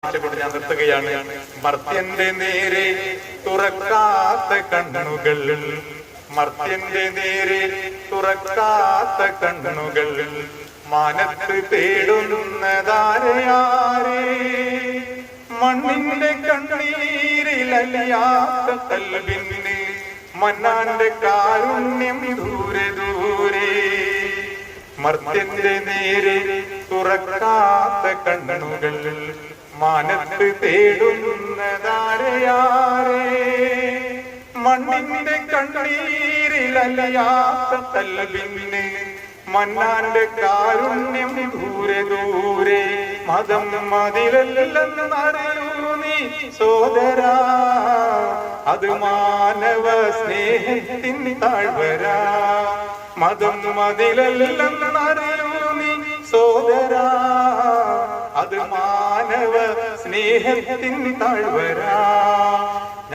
ഞാൻ നിർത്തുകയാണ്. മർത്യന്റെ നേരെ തുറക്കാത്ത കണ്ണുകൾ, മർത്യന്റെ നേരെ തുറക്കാത്ത കണ്ണുകൾ, മാനത്ത് തേടുന്നതാരയാരേ, മണ്ണിന്റെ കണ്ണീരിലലിയാത്ത കൽബിന് മന്നാന്റെ കാരുണ്യം ദൂരെ ദൂരെ. മർത്യന്റെ നേരെ തുറക്കാത്ത കണ്ണുകൾ, മാനത്ത് തേടുന്നതാരയാരേ, മണ്ണിന്റെ കണ്ണീരിലലിയാത്ത കൽബിന് മന്നാന്റെ കാരുണ്യം ദൂരെ ദൂരെ. മതം മതിലല്ലെന്നറിയൂ നീ സോദരാ, അത് മാനവ സ്നേഹത്തിൻ താഴ്വരാ. മതം മതിലല്ലെന്നറിയൂ നീ സോദരാ, അത് മാനവ സ്നേഹത്തിൻ താഴ്വരാ.